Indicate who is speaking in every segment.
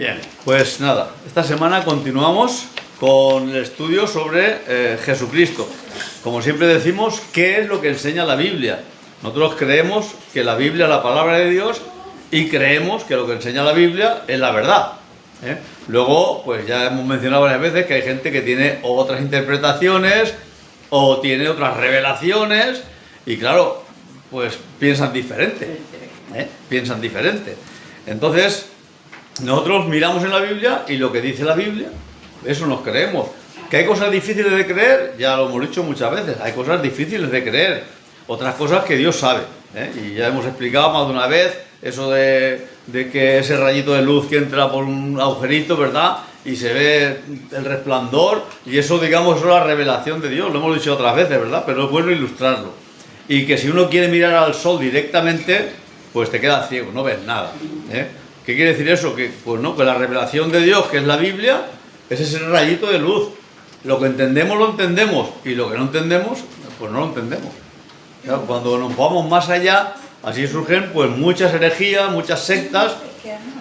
Speaker 1: Bien, pues nada, esta semana continuamos con el estudio sobre Jesucristo. Como siempre decimos, ¿qué es lo que enseña la Biblia? Nosotros creemos que la Biblia es la palabra de Dios y creemos que lo que enseña la Biblia es la verdad. Luego, pues ya hemos mencionado varias veces que hay gente que tiene otras interpretaciones o tiene otras revelaciones y claro, pues piensan diferente. Piensan diferente. Entonces, nosotros miramos en la Biblia y lo que dice la Biblia, eso nos creemos. Que hay cosas difíciles de creer, ya lo hemos dicho muchas veces, hay cosas difíciles de creer, otras cosas que Dios sabe. Y ya hemos explicado más de una vez eso de que ese rayito de luz que entra por un agujerito, ¿verdad? Y se ve el resplandor, y eso, digamos, es la revelación de Dios, lo hemos dicho otras veces, ¿verdad? Pero es bueno ilustrarlo. Y que si uno quiere mirar al sol directamente, pues te quedas ciego, no ves nada. ¿Qué quiere decir eso? Que, pues no, que la revelación de Dios, que es la Biblia, es ese rayito de luz. Lo que entendemos, lo entendemos, y lo que no entendemos, pues no lo entendemos. Claro, cuando nos vamos más allá, así surgen pues muchas herejías, muchas sectas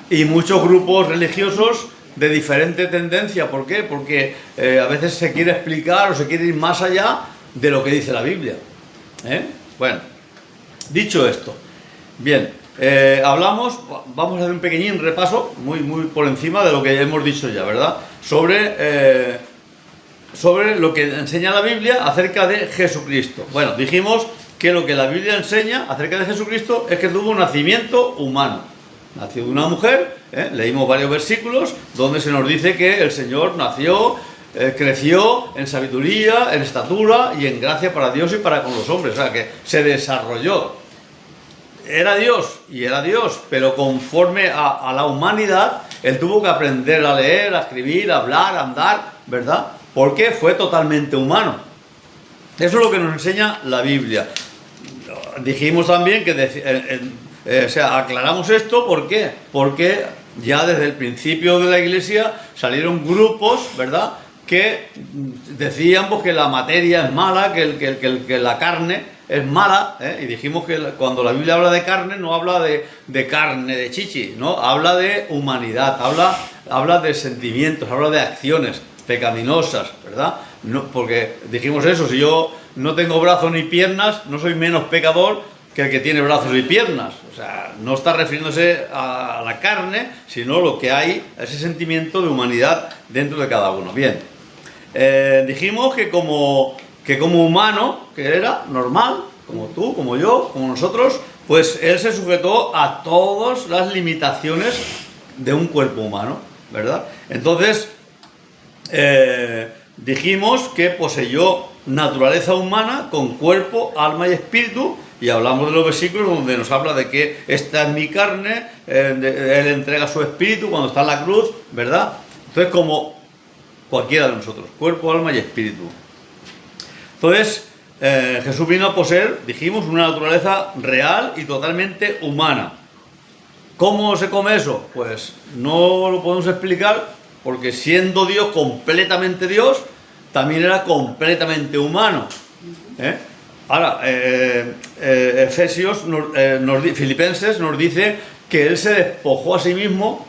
Speaker 1: y muchos grupos religiosos de diferente tendencia. ¿Por qué? Porque a veces se quiere explicar o se quiere ir más allá de lo que dice la Biblia. Bueno, dicho esto, bien, vamos a hacer un pequeñín repaso, muy por encima de lo que hemos dicho ya, ¿verdad? Sobre lo que enseña la Biblia acerca de Jesucristo. Bueno, dijimos que lo que la Biblia enseña acerca de Jesucristo es que tuvo un nacimiento humano. Nació de una mujer, leímos varios versículos donde se nos dice que el Señor nació, creció en sabiduría, en estatura y en gracia para Dios y para con los hombres. O sea, que se desarrolló. Era Dios, pero conforme a la humanidad, Él tuvo que aprender a leer, a escribir, a hablar, a andar, ¿verdad? Porque fue totalmente humano. Eso es lo que nos enseña la Biblia. Dijimos también que aclaramos esto, ¿por qué? Porque ya desde el principio de la Iglesia salieron grupos, ¿verdad?, que decían pues, que la materia es mala, que la carne es mala, y dijimos que cuando la Biblia habla de carne, no habla de carne, de chichi, ¿no? Habla de humanidad, habla de sentimientos, habla de acciones pecaminosas, ¿verdad? No, porque dijimos eso, si yo no tengo brazos ni piernas, no soy menos pecador que el que tiene brazos y piernas. O sea, no está refiriéndose a la carne, sino lo que hay, ese sentimiento de humanidad dentro de cada uno. Bien, dijimos que como humano, que era normal, como tú, como yo, como nosotros, pues él se sujetó a todas las limitaciones de un cuerpo humano, ¿verdad? Entonces, dijimos que poseyó naturaleza humana con cuerpo, alma y espíritu, y hablamos de los versículos donde nos habla de que esta es mi carne, él entrega su espíritu cuando está en la cruz, ¿verdad? Entonces, como cualquiera de nosotros, cuerpo, alma y espíritu. Entonces, Jesús vino a poseer, dijimos, una naturaleza real y totalmente humana. ¿Cómo se come eso? Pues no lo podemos explicar, porque siendo Dios completamente Dios, también era completamente humano. Ahora, Filipenses nos dice que Él se despojó a sí mismo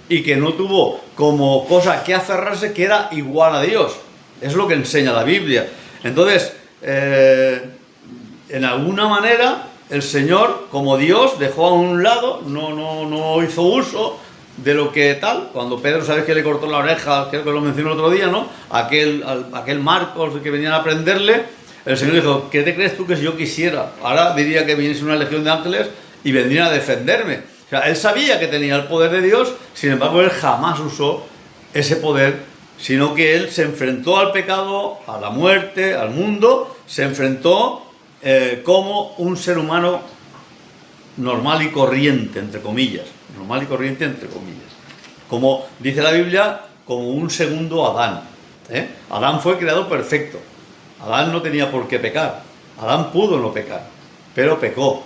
Speaker 1: y que no tuvo como cosa que aferrarse, que era igual a Dios. Eso es lo que enseña la Biblia. Entonces, en alguna manera, el Señor, como Dios, dejó a un lado, no hizo uso de lo que tal. Cuando Pedro, ¿sabes que le cortó la oreja? Creo que lo mencionó el otro día, ¿no? Aquel Marcos que venían a prenderle, el Señor dijo, ¿qué te crees tú que si yo quisiera? Ahora diría que viniese una legión de ángeles y vendrían a defenderme. O sea, él sabía que tenía el poder de Dios, sin embargo, él jamás usó ese poder, sino que él se enfrentó al pecado, a la muerte, al mundo, se enfrentó como un ser humano normal y corriente, entre comillas. Normal y corriente, entre comillas. Como dice la Biblia, como un segundo Adán. Adán fue creado perfecto. Adán no tenía por qué pecar. Adán pudo no pecar, pero pecó.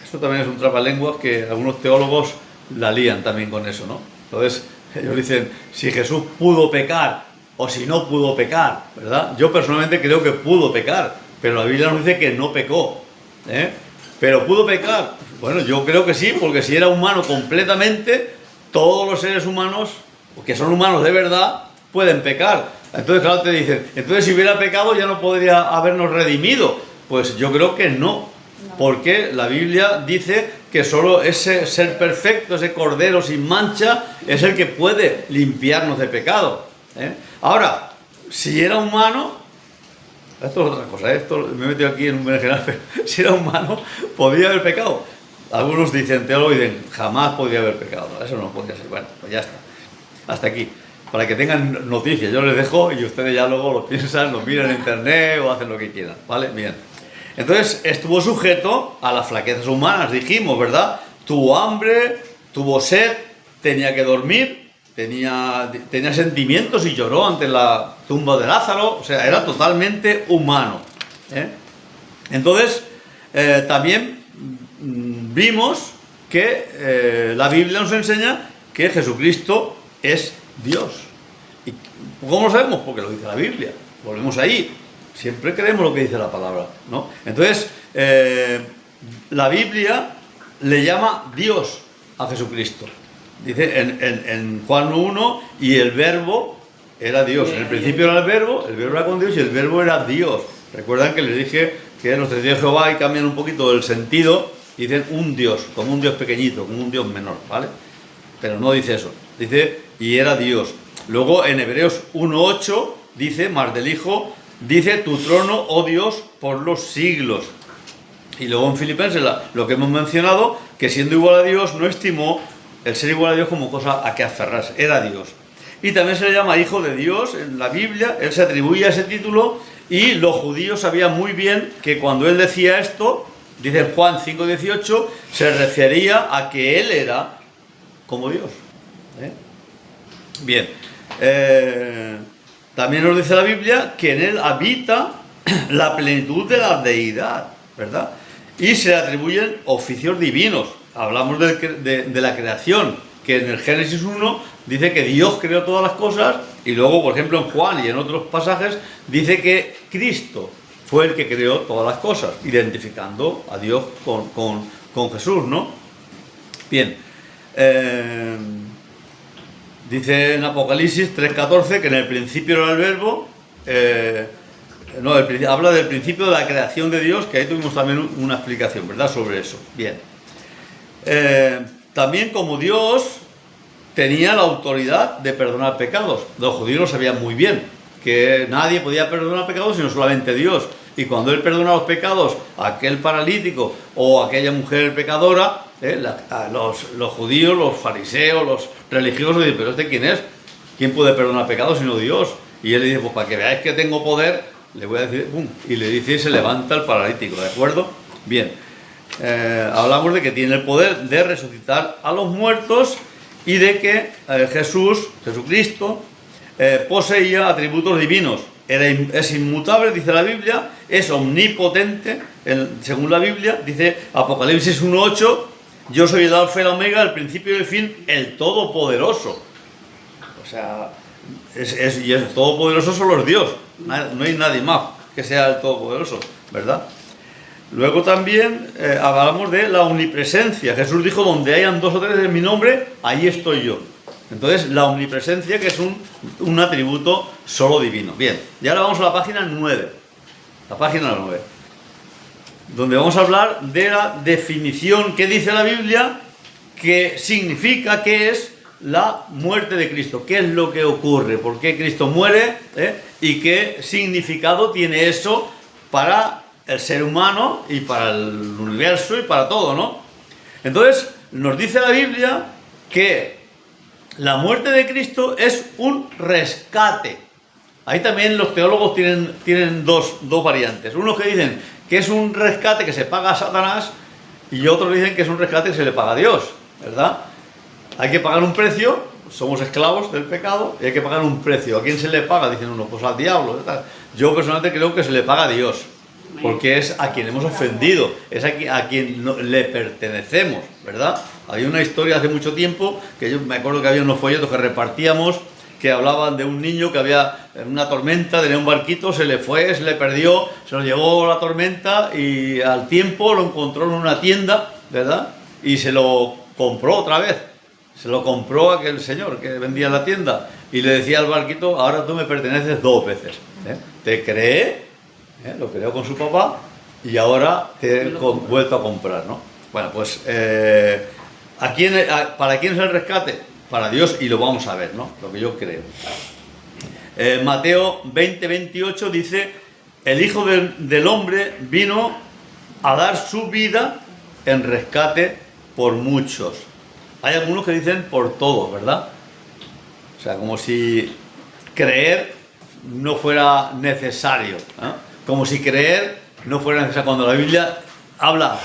Speaker 1: Eso también es un trabalenguas que algunos teólogos la lían también con eso, ¿no? Entonces, ellos dicen, si Jesús pudo pecar o si no pudo pecar, ¿verdad? Yo personalmente creo que pudo pecar, pero la Biblia nos dice que no pecó. Pero pudo pecar. Bueno, yo creo que sí, porque si era humano completamente, todos los seres humanos, que son humanos de verdad, pueden pecar. Entonces, claro, te dicen, entonces si hubiera pecado ya no podría habernos redimido. Pues yo creo que no, porque la Biblia dice que solo ese ser perfecto, ese cordero sin mancha, es el que puede limpiarnos de pecado. Ahora, si era humano, esto es otra cosa, esto me he metido aquí en un berenjenal, pero si era humano, podría haber pecado. Algunos dicen, teólogos dicen, jamás podría haber pecado. Eso no podría ser. Bueno, pues ya está. Hasta aquí. Para que tengan noticias, yo les dejo y ustedes ya luego lo piensan, lo miran en internet o hacen lo que quieran, ¿vale? Bien. Entonces, estuvo sujeto a las flaquezas humanas, dijimos, ¿verdad? Tuvo hambre, tuvo sed, tenía que dormir, tenía sentimientos y lloró ante la tumba de Lázaro, o sea, era totalmente humano. Entonces, también vimos que la Biblia nos enseña que Jesucristo es Dios. ¿Y cómo lo sabemos? Porque lo dice la Biblia. Volvemos ahí. Siempre creemos lo que dice la palabra, ¿no? Entonces, la Biblia le llama Dios a Jesucristo. Dice en Juan 1, y el verbo era Dios. En el principio era el verbo era con Dios y el verbo era Dios. Recuerdan que les dije que los testigos de Jehová y cambian un poquito el sentido y dicen un Dios, como un Dios pequeñito, como un Dios menor, ¿vale? Pero no dice eso. Dice, y era Dios. Luego en Hebreos 1:8 dice, más del Hijo, dice, tu trono, oh Dios, por los siglos. Y luego en Filipenses, lo que hemos mencionado, que siendo igual a Dios, no estimó el ser igual a Dios como cosa a que aferrarse. Era Dios. Y también se le llama Hijo de Dios en la Biblia. Él se atribuía ese título y los judíos sabían muy bien que cuando él decía esto, dice en Juan 5:18, se refería a que él era como Dios. Bien. También nos dice la Biblia que en él habita la plenitud de la deidad, ¿verdad? Y se le atribuyen oficios divinos. Hablamos de la creación, que en el Génesis 1 dice que Dios creó todas las cosas, y luego, por ejemplo, en Juan y en otros pasajes, dice que Cristo fue el que creó todas las cosas, identificando a Dios con Jesús, ¿no? Bien. Dice en Apocalipsis 3:14 que en el principio era el verbo, habla del principio de la creación de Dios, que ahí tuvimos también una explicación, ¿verdad?, sobre eso. Bien. También como Dios tenía la autoridad de perdonar pecados. Los judíos lo sabían muy bien, que nadie podía perdonar pecados sino solamente Dios. Y cuando él perdona los pecados a aquel paralítico o a aquella mujer pecadora, los judíos, los fariseos, los religiosos dicen, pero ¿este quién es? ¿Quién puede perdonar pecados sino Dios? Y él le dice, pues para que veáis que tengo poder, le voy a decir, ¡pum! Y le dice y se levanta el paralítico, ¿de acuerdo? Bien. Hablamos de que tiene el poder de resucitar a los muertos y de que Jesucristo, poseía atributos divinos. Es inmutable, dice la Biblia, es omnipotente, según la Biblia, dice Apocalipsis 1:8, yo soy el alfa y la omega, el principio y el fin, el todopoderoso. O sea, y el todopoderoso solo es Dios, no hay nadie más que sea el todopoderoso, ¿verdad? Luego también hablamos de la omnipresencia. Jesús dijo, donde hayan 2 o 3 en mi nombre, ahí estoy yo. Entonces, la omnipresencia, que es un atributo solo divino. Bien, y ahora vamos a la página 9. La página 9. Donde vamos a hablar de la definición que dice la Biblia, que significa que es la muerte de Cristo. ¿Qué es lo que ocurre? ¿Por qué Cristo muere? ¿Y qué significado tiene eso para el ser humano y para el universo y para todo, ¿no? Entonces, nos dice la Biblia que la muerte de Cristo es un rescate. Ahí también los teólogos tienen dos variantes. Unos que dicen que es un rescate que se paga a Satanás y otros dicen que es un rescate que se le paga a Dios, ¿verdad? Hay que pagar un precio, somos esclavos del pecado y hay que pagar un precio. ¿A quién se le paga? Dicen unos, pues al diablo, ¿verdad? Yo personalmente creo que se le paga a Dios, porque es a quien hemos ofendido, es a quien le pertenecemos, ¿verdad? Hay una historia hace mucho tiempo, que yo me acuerdo que había unos folletos que repartíamos, que hablaban de un niño que había en una tormenta, tenía un barquito, se le fue, se le perdió, se lo llevó la tormenta y al tiempo lo encontró en una tienda, ¿verdad? Y se lo compró otra vez. Se lo compró aquel señor que vendía en la tienda y le decía al barquito, ahora tú me perteneces 2 veces. Te creé, lo creó con su papá y ahora te he vuelto a comprar, ¿no? Bueno, pues, ¿para quién es el rescate? Para Dios, y lo vamos a ver, ¿no? Lo que yo creo. Mateo 20:28 dice, el Hijo del Hombre vino a dar su vida en rescate por muchos. Hay algunos que dicen por todos, ¿verdad? O sea, como si creer no fuera necesario, ¿no? Como si creer no fuera necesario. Cuando la Biblia habla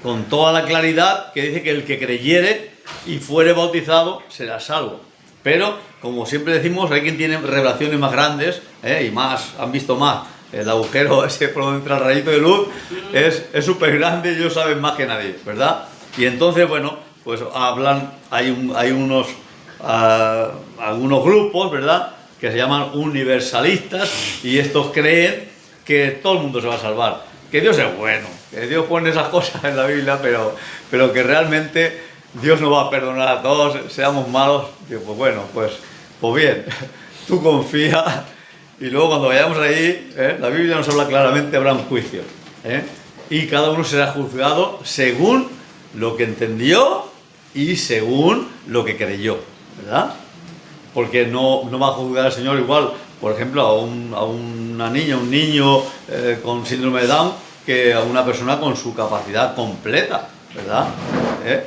Speaker 1: con toda la claridad que dice que el que creyere y fuere bautizado será salvo. Pero, como siempre decimos, hay quien tiene revelaciones más grandes y más, han visto más. El agujero ese por donde entra el rayito de luz es súper grande y ellos saben más que nadie, ¿verdad? Y entonces, bueno, pues hablan, hay algunos grupos, ¿verdad?, que se llaman universalistas, y estos creen que todo el mundo se va a salvar, que Dios es bueno, que Dios pone esas cosas en la Biblia, pero que realmente Dios no va a perdonar a todos, seamos malos. Digo, pues bueno, pues bien, tú confía, y luego cuando vayamos ahí, la Biblia nos habla claramente, habrá un juicio, y cada uno será juzgado según lo que entendió y según lo que creyó, ¿verdad? Porque no va a juzgar al Señor igual, por ejemplo, a una niña, un niño con síndrome de Down, que a una persona con su capacidad completa, ¿verdad?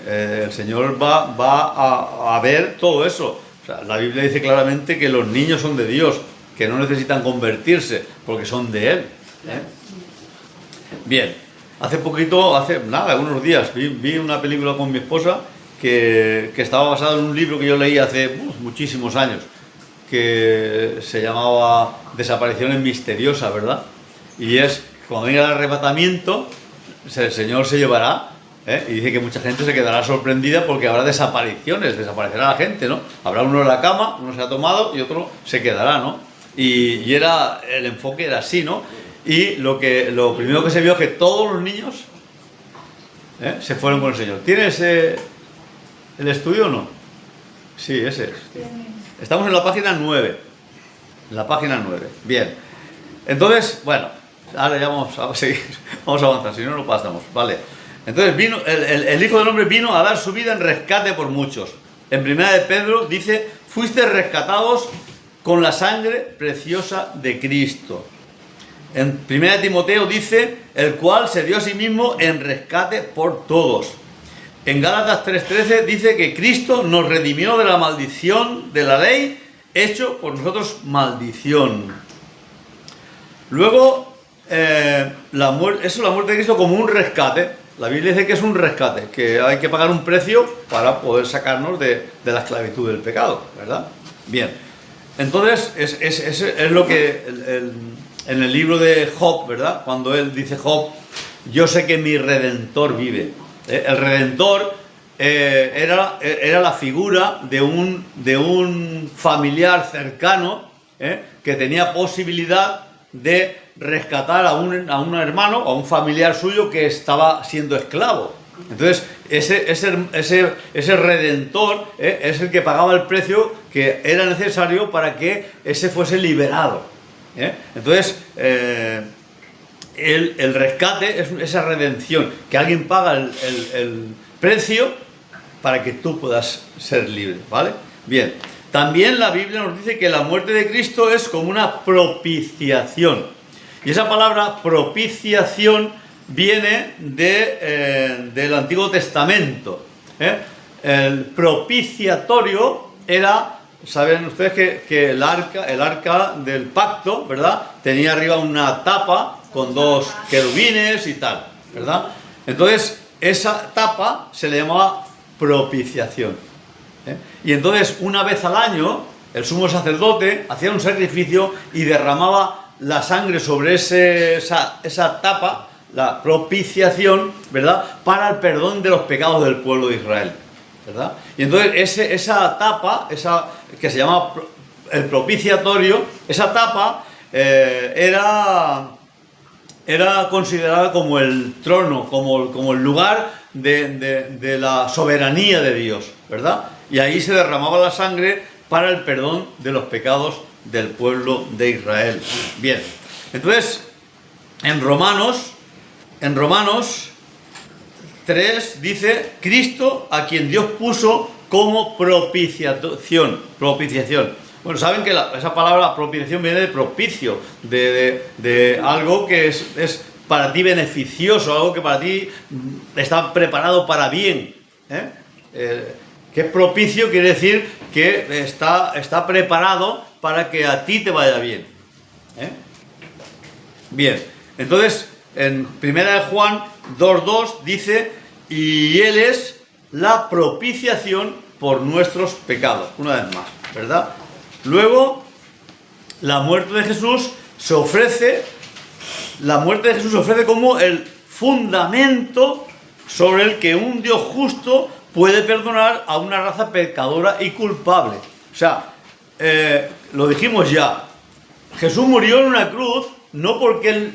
Speaker 1: El Señor va a ver todo eso. O sea, la Biblia dice claramente que los niños son de Dios, que no necesitan convertirse, porque son de Él. Bien, hace unos días, vi una película con mi esposa que estaba basada en un libro que yo leí hace muchísimos años, que se llamaba Desapariciones misteriosas, ¿verdad? Y es, cuando venga el arrebatamiento, el Señor se llevará, y dice que mucha gente se quedará sorprendida porque habrá desapariciones, desaparecerá la gente, ¿no? Habrá uno en la cama, uno se ha tomado y otro se quedará, ¿no? Y el enfoque era así, ¿no? Y lo primero que se vio es que todos los niños se fueron con el Señor. ¿Tienes el estudio o no? Sí, ese es. Estamos en la página 9. En la página 9. Bien. Entonces, bueno, ahora ya vamos a seguir. Vamos a avanzar, si no, no pasamos. Vale. Entonces, el Hijo del Hombre vino a dar su vida en rescate por muchos. En primera de Pedro dice, fuiste rescatados con la sangre preciosa de Cristo. En primera de Timoteo dice, el cual se dio a sí mismo en rescate por todos. En Gálatas 3:13 dice que Cristo nos redimió de la maldición de la ley, hecho por nosotros maldición. Luego, la muerte de Cristo como un rescate. La Biblia dice que es un rescate, que hay que pagar un precio para poder sacarnos de la esclavitud del pecado, ¿verdad? Bien, entonces es lo que en el libro de Job, ¿verdad? Cuando él dice Job, yo sé que mi Redentor vive. El Redentor era la figura de un familiar cercano que tenía posibilidad de rescatar a un hermano, a un familiar suyo que estaba siendo esclavo. Entonces, ese Redentor es el que pagaba el precio que era necesario para que ese fuese liberado. Entonces, el rescate es esa redención, que alguien paga el precio para que tú puedas ser libre, ¿vale? Bien, también la Biblia nos dice que la muerte de Cristo es como una propiciación. Y esa palabra propiciación viene del Antiguo Testamento. El propiciatorio era, saben ustedes que el arca del pacto, ¿verdad?, tenía arriba una tapa con 2 querubines y tal, ¿verdad? Entonces, esa tapa se le llamaba propiciación. Y entonces, una vez al año, el sumo sacerdote hacía un sacrificio y derramaba la sangre sobre esa tapa, la propiciación, ¿verdad?, para el perdón de los pecados del pueblo de Israel, ¿verdad? Y entonces esa tapa, que se llama el propiciatorio, esa tapa era considerada como el trono, como el lugar de la soberanía de Dios, ¿verdad? y ahí se derramaba la sangre para el perdón de los pecados del pueblo de Israel. Bien, entonces en Romanos 3 dice: Cristo, a quien Dios puso como propiciación. Bueno, saben que esa palabra propiciación viene de propicio, de algo que es para ti beneficioso, algo que para ti está preparado para bien. Que es propicio quiere decir que está preparado para que a ti te vaya bien. Bien, entonces en 1 Juan 2:2 dice: y Él es la propiciación por nuestros pecados. Una vez más, ¿verdad? Luego, la muerte de Jesús se ofrece como el fundamento sobre el que un Dios justo puede perdonar a una raza pecadora y culpable. O sea, lo dijimos ya, Jesús murió en una cruz no porque él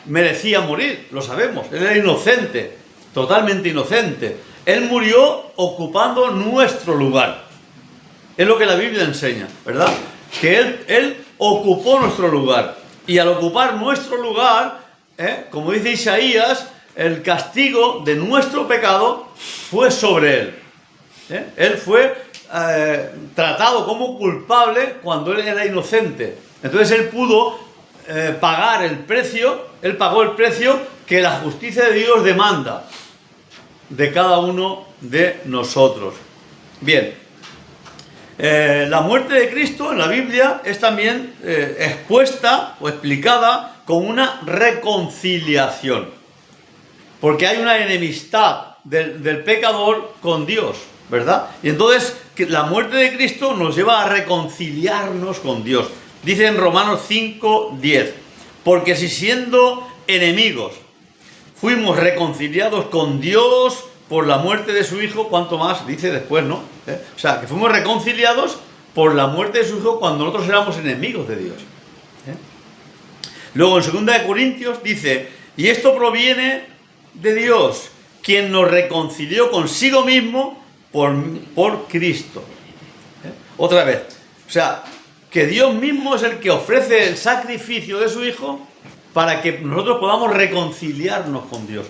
Speaker 1: merecía morir, lo sabemos, él era inocente, totalmente inocente. Él murió ocupando nuestro lugar. Es lo que la Biblia enseña, ¿verdad? Que él ocupó nuestro lugar. Y al ocupar nuestro lugar, como dice Isaías, el castigo de nuestro pecado fue sobre él. Él fue tratado como culpable cuando él era inocente. Entonces él pudo pagar el precio, él pagó el precio que la justicia de Dios demanda de cada uno de nosotros. Bien, la muerte de Cristo en la Biblia es también expuesta o explicada con una reconciliación, porque hay una enemistad del pecador con Dios, ¿verdad? Y entonces la muerte de Cristo nos lleva a reconciliarnos con Dios. Dice en Romanos 5:10: porque si siendo enemigos fuimos reconciliados con Dios por la muerte de su Hijo, ¿cuánto más? Dice después, ¿no? O sea, que fuimos reconciliados por la muerte de su Hijo cuando nosotros éramos enemigos de Dios. Luego en 2 Corintios dice: y esto proviene de Dios, quien nos reconcilió consigo mismo por Cristo. Otra vez, o sea, que Dios mismo es el que ofrece el sacrificio de su Hijo para que nosotros podamos reconciliarnos con Dios.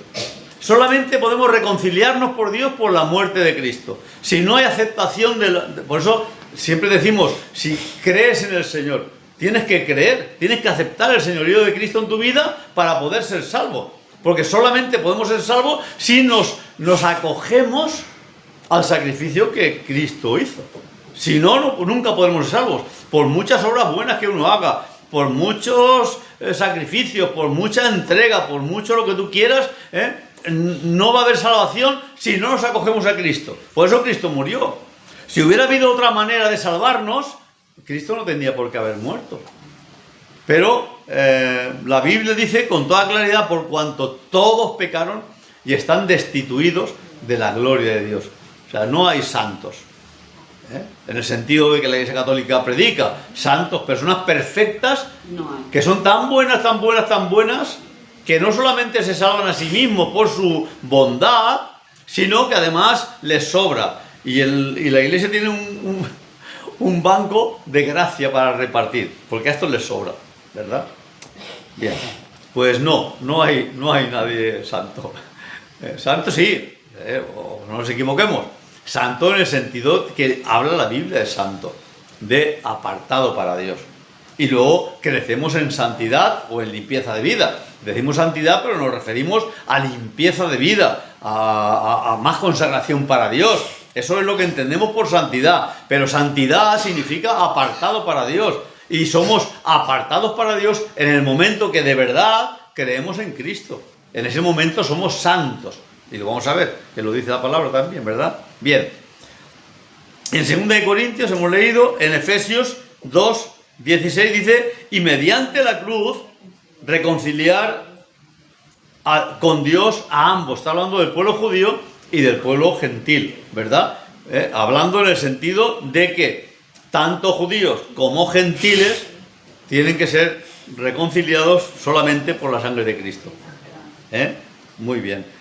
Speaker 1: Solamente podemos reconciliarnos por Dios por la muerte de Cristo. Si no hay aceptación por eso siempre decimos, si crees en el Señor, tienes que creer, tienes que aceptar el señorío de Cristo en tu vida para poder ser salvo. Porque solamente podemos ser salvos si nos acogemos al sacrificio que Cristo hizo. Si no, nunca podremos ser salvos. Por muchas obras buenas que uno haga, por muchos sacrificios, por mucha entrega, por mucho lo que tú quieras, no va a haber salvación si no nos acogemos a Cristo. Por eso Cristo murió. Si hubiera habido otra manera de salvarnos, Cristo no tendría por qué haber muerto. Pero la Biblia dice con toda claridad: por cuanto todos pecaron y están destituidos de la gloria de Dios. O sea, no hay santos. En el sentido de que la Iglesia Católica predica, santos, personas perfectas, que son tan buenas, que no solamente se salvan a sí mismos por su bondad, sino que además les sobra. Y la Iglesia tiene un banco de gracia para repartir, porque a estos les sobra, ¿verdad? Bien, pues no hay nadie santo. Santo sí, no nos equivoquemos. Santo en el sentido que habla la Biblia de santo, de apartado para Dios. Y luego crecemos en santidad o en limpieza de vida. Decimos santidad, pero nos referimos a limpieza de vida, a más consagración para Dios. Eso es lo que entendemos por santidad. Pero santidad significa apartado para Dios. Y somos apartados para Dios en el momento que de verdad creemos en Cristo. En ese momento somos santos. Y lo vamos a ver, que lo dice la palabra también, ¿verdad? Bien. En 2 Corintios hemos leído, en Efesios 2:16 dice: y mediante la cruz reconciliar con Dios a ambos. Está hablando del pueblo judío y del pueblo gentil, ¿verdad? Hablando en el sentido de que tanto judíos como gentiles tienen que ser reconciliados solamente por la sangre de Cristo. Muy bien.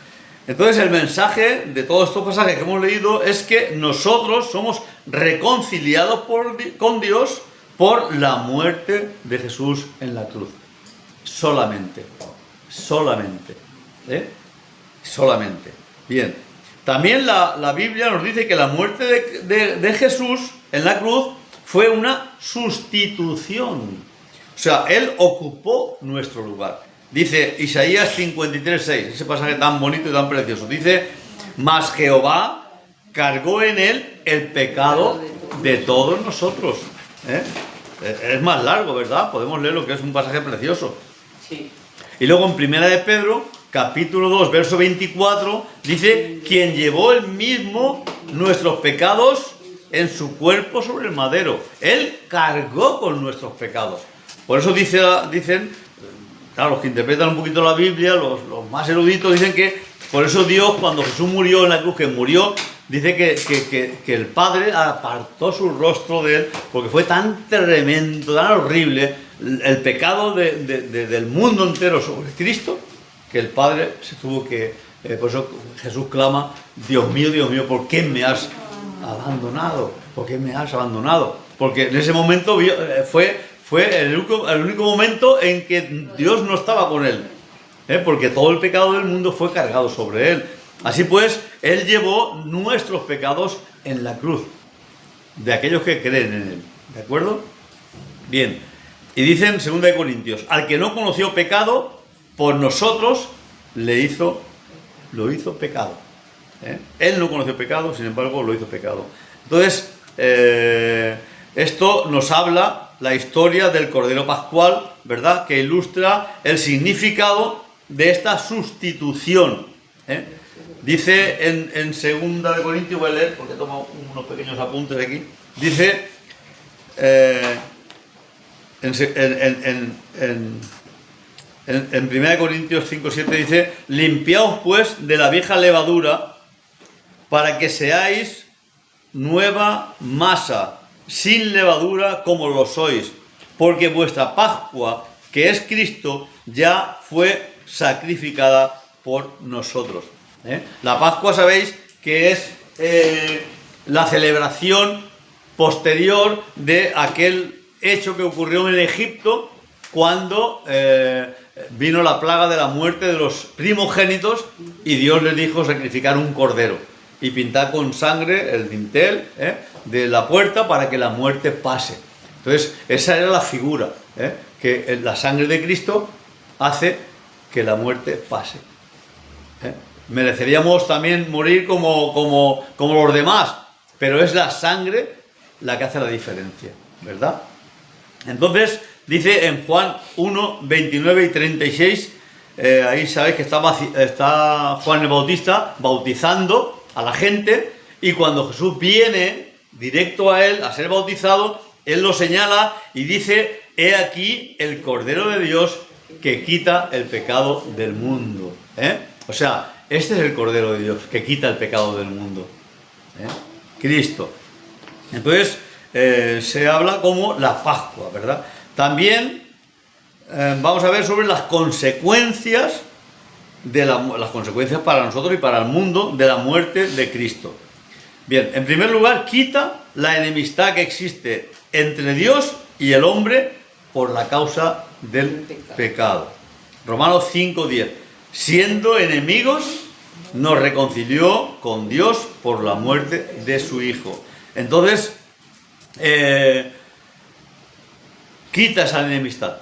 Speaker 1: Entonces el mensaje de todos estos pasajes que hemos leído es que nosotros somos reconciliados con Dios por la muerte de Jesús en la cruz. Solamente. Solamente. Solamente. Bien. También la Biblia nos dice que la muerte de Jesús en la cruz fue una sustitución. O sea, Él ocupó nuestro lugar. Dice Isaías 53:6, ese pasaje tan bonito y tan precioso. Dice, mas Jehová cargó en Él el pecado de todos nosotros. Es más largo, ¿verdad? Podemos leer lo que es un pasaje precioso.
Speaker 2: Sí.
Speaker 1: Y luego en Primera de Pedro, capítulo 2, verso 24, dice, quien llevó él mismo nuestros pecados en su cuerpo sobre el madero. Él cargó con nuestros pecados. Por eso dicen, claro, los que interpretan un poquito la Biblia, los más eruditos, dicen que por eso Dios, cuando Jesús murió en la cruz, que murió, dice que el Padre apartó su rostro de él, porque fue tan tremendo, tan horrible, el pecado del mundo entero sobre Cristo, que el Padre se tuvo que... por eso Jesús clama, Dios mío, ¿por qué me has abandonado? ¿Por qué me has abandonado? Porque en ese momento fue el único momento en que Dios no estaba con él. Porque todo el pecado del mundo fue cargado sobre él. Así pues, Él llevó nuestros pecados en la cruz, de aquellos que creen en Él. ¿De acuerdo? Bien. Y dice en 2 Corintios, al que no conoció pecado, por nosotros lo hizo pecado. Él no conoció pecado, sin embargo, lo hizo pecado. Entonces, esto nos habla la historia del Cordero Pascual, ¿verdad? Que ilustra el significado de esta sustitución. Dice en 2 Corintios, voy a leer porque tomo unos pequeños apuntes aquí. Dice en 1 Corintios 5:7 dice, limpiaos pues de la vieja levadura para que seáis nueva masa, sin levadura como lo sois, porque vuestra Pascua, que es Cristo, ya fue sacrificada por nosotros. La Pascua, sabéis que es la celebración posterior de aquel hecho que ocurrió en Egipto cuando vino la plaga de la muerte de los primogénitos y Dios les dijo sacrificar un cordero y pintar con sangre el dintel de la puerta para que la muerte pase. Entonces, esa era la figura, que la sangre de Cristo hace que la muerte pase. Mereceríamos también morir como los demás, pero es la sangre la que hace la diferencia, ¿verdad? Entonces, dice en Juan 1, 29 y 36, ahí sabéis que está Juan el Bautista bautizando a la gente, y cuando Jesús viene directo a él a ser bautizado, él lo señala y dice, he aquí el Cordero de Dios que quita el pecado del mundo. O sea, este es el Cordero de Dios que quita el pecado del mundo. Cristo. Entonces, se habla como la Pascua, ¿verdad? También vamos a ver sobre las consecuencias las consecuencias para nosotros y para el mundo de la muerte de Cristo. Bien, en primer lugar, quita la enemistad que existe entre Dios y el hombre por la causa del pecado. Romanos 5:10. Siendo enemigos, nos reconcilió con Dios por la muerte de su Hijo. Entonces, quita esa enemistad,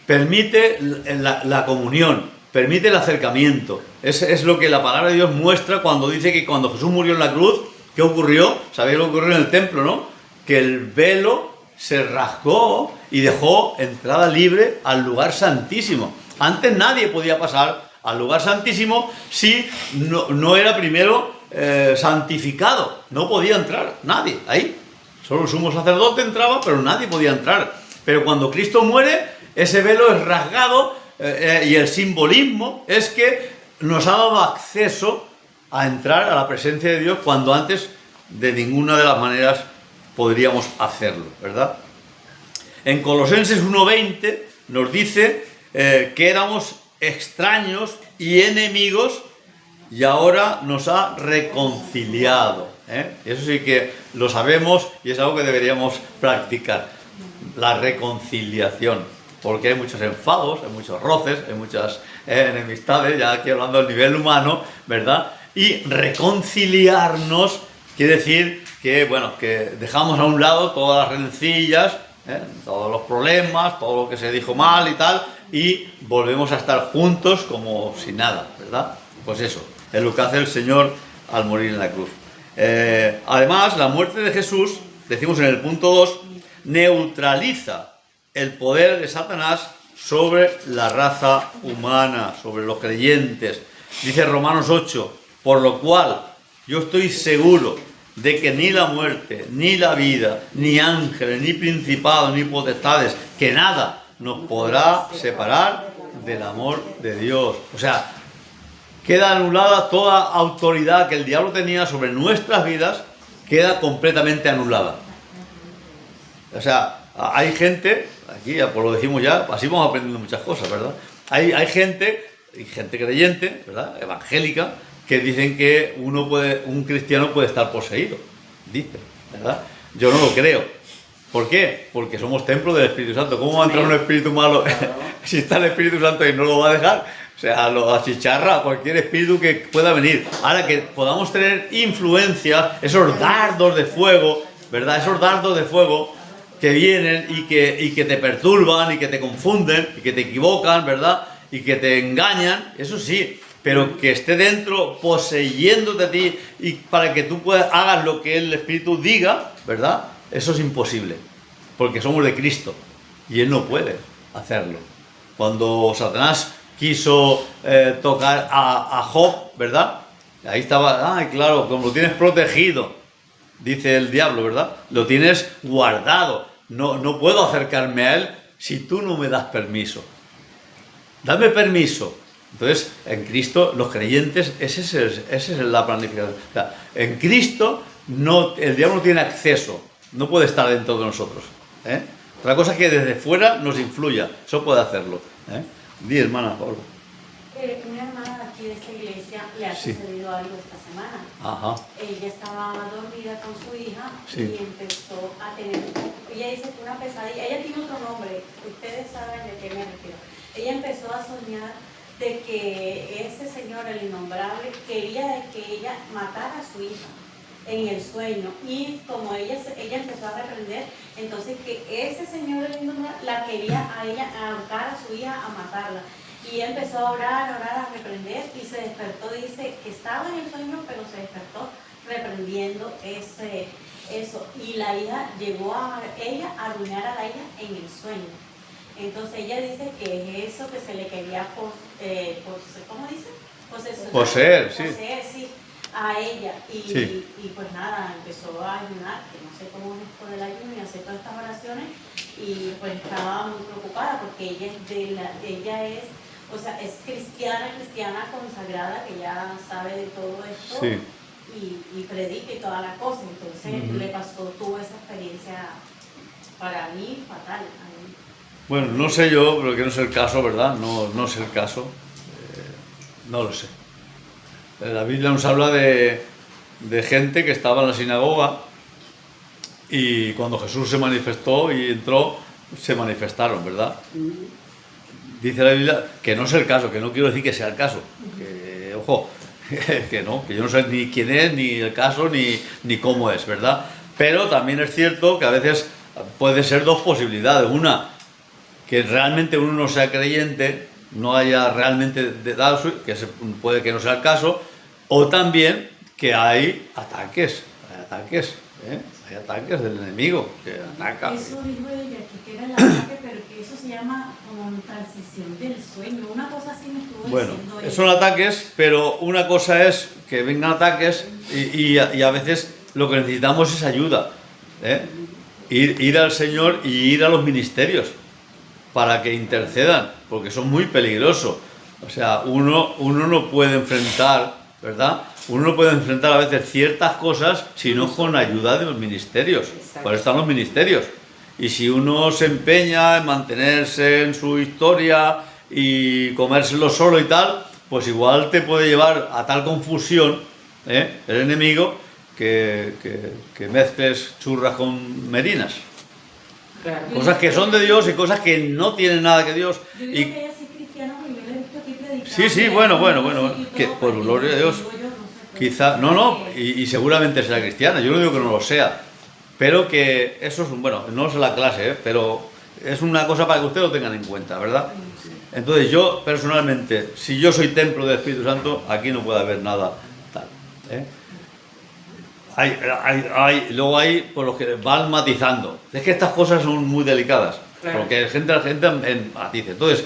Speaker 1: permite la comunión, permite el acercamiento. Es lo que la palabra de Dios muestra cuando dice que cuando Jesús murió en la cruz, ¿qué ocurrió? ¿Sabéis lo que ocurrió en el templo, no? Que el velo se rasgó y dejó entrada libre al lugar santísimo. Antes nadie podía pasar al lugar santísimo si no era primero santificado. No podía entrar nadie ahí. Solo el sumo sacerdote entraba, pero nadie podía entrar. Pero cuando Cristo muere, ese velo es rasgado y el simbolismo es que nos ha dado acceso a entrar a la presencia de Dios cuando antes de ninguna de las maneras podríamos hacerlo, ¿verdad? En Colosenses 1:20 nos dice que éramos extraños y enemigos y ahora nos ha reconciliado. Eso sí que lo sabemos y es algo que deberíamos practicar, la reconciliación, porque hay muchos enfados, hay muchos roces, hay muchas enemistades, ya aquí hablando del nivel humano, ¿verdad? Y reconciliarnos quiere decir que, bueno, que dejamos a un lado todas las rencillas, todos los problemas, todo lo que se dijo mal y tal, y volvemos a estar juntos como si nada, ¿verdad? Pues eso, es lo que hace el Señor al morir en la cruz. Además, la muerte de Jesús, decimos en el punto 2, neutraliza el poder de Satanás sobre la raza humana, sobre los creyentes. Dice Romanos 8, por lo cual yo estoy seguro de que ni la muerte, ni la vida, ni ángeles, ni principados, ni potestades, que nada nos podrá separar del amor de Dios. O sea, queda anulada toda autoridad que el diablo tenía sobre nuestras vidas, queda completamente anulada. O sea, hay gente, aquí ya pues lo decimos ya, así vamos aprendiendo muchas cosas, ¿verdad? Hay gente, y gente creyente, ¿verdad?, evangélica, que dicen que un cristiano puede estar poseído, dicen, ¿verdad? Yo no lo creo. ¿Por qué? Porque somos templo del Espíritu Santo. ¿Cómo va a entrar un espíritu malo si está el Espíritu Santo y no lo va a dejar? O sea, lo achicharra a cualquier espíritu que pueda venir. Ahora que podamos tener influencia, esos dardos de fuego, ¿verdad? Esos dardos de fuego que vienen y que te perturban y que te confunden y que te equivocan, ¿verdad? Y que te engañan, eso sí, pero que esté dentro poseyéndote a ti y para que tú hagas lo que el Espíritu diga, ¿verdad? Eso es imposible, porque somos de Cristo y Él no puede hacerlo. Cuando Satanás quiso tocar a Job, ¿verdad? Ahí estaba, ay, claro, como lo tienes protegido, dice el diablo, ¿verdad? Lo tienes guardado, no puedo acercarme a él si tú no me das permiso. Dame permiso. Entonces, en Cristo, los creyentes, esa es la planificación. O sea, en Cristo, el diablo no tiene acceso, no puede estar dentro de nosotros. Otra cosa es que desde fuera nos influya, eso puede hacerlo. Di, hermana, Pablo.
Speaker 2: Una hermana de aquí de esta iglesia le ha sucedido algo esta semana.
Speaker 1: Ajá.
Speaker 2: Ella estaba dormida con su hija y empezó a tener, ella dice que una pesadilla, ella tiene otro nombre, ustedes saben de qué me refiero. Ella empezó a soñar de que ese señor, el innombrable, quería que ella matara a su hija en el sueño, y como ella empezó a reprender, entonces que ese señor, el innombrable, la quería a ella ahorcar a su hija, a matarla. Y ella empezó a orar, a reprender, y se despertó, dice que estaba en el sueño, pero se despertó reprendiendo eso. Y la hija llegó a arruinar a la hija en el sueño. Entonces ella dice que es eso que se le quería, ¿cómo dice?
Speaker 1: Poseer, sí.
Speaker 2: Poseer, sí, a ella. Y pues nada, empezó a ayunar, que no sé cómo es esto del ayuno, y hacer todas estas oraciones. Y pues estaba muy preocupada porque ella es cristiana consagrada, que ya sabe de todo esto,
Speaker 1: sí,
Speaker 2: y predica y toda la cosa. Entonces tuvo esa experiencia para mí fatal.
Speaker 1: Bueno, no sé yo, pero que no es el caso, ¿verdad? No es el caso. No lo sé. La Biblia nos habla de gente que estaba en la sinagoga y cuando Jesús se manifestó y entró, se manifestaron, ¿verdad? Dice la Biblia que no es el caso, que no quiero decir que sea el caso. Que, ojo, que yo no sé ni quién es, ni el caso, ni cómo es, ¿verdad? Pero también es cierto que a veces puede ser dos posibilidades. Una, que realmente uno no sea creyente, no haya realmente dado puede que no sea el caso, o también que hay ataques, hay ataques del enemigo que ataca.
Speaker 2: Eso dijo ella, que era el ataque, pero que eso se llama como transición del sueño, una cosa así me estuvo diciendo ella.
Speaker 1: Son ataques, pero una cosa es que vengan ataques y a veces lo que necesitamos es ayuda, ir al Señor y ir a los ministerios para que intercedan, porque son muy peligrosos. O sea, uno no puede enfrentar, ¿verdad? Uno no puede enfrentar a veces ciertas cosas sino con ayuda de los ministerios. Por eso están los ministerios. Y si uno se empeña en mantenerse en su historia y comérselo solo y tal, pues igual te puede llevar a tal confusión, el enemigo, que mezcles churras con merinas.
Speaker 3: Claro.
Speaker 1: Cosas que son de Dios y cosas que no tienen nada que Dios.
Speaker 2: Yo digo
Speaker 1: Y,
Speaker 2: que ella sí es cristiana porque yo la he visto aquí predicando.
Speaker 1: sí, bueno, que por gloria de Dios, quizá, no, y seguramente será cristiana, yo no digo que no lo sea, pero que eso es, bueno, no es la clase, pero es una cosa para que ustedes lo tengan en cuenta, ¿verdad? Entonces yo, personalmente, si yo soy templo del Espíritu Santo, aquí no puede haber nada tal, ¿eh? Luego hay por los que van matizando. Es que estas cosas son muy delicadas,
Speaker 3: Claro.
Speaker 1: porque la gente matiza. Entonces,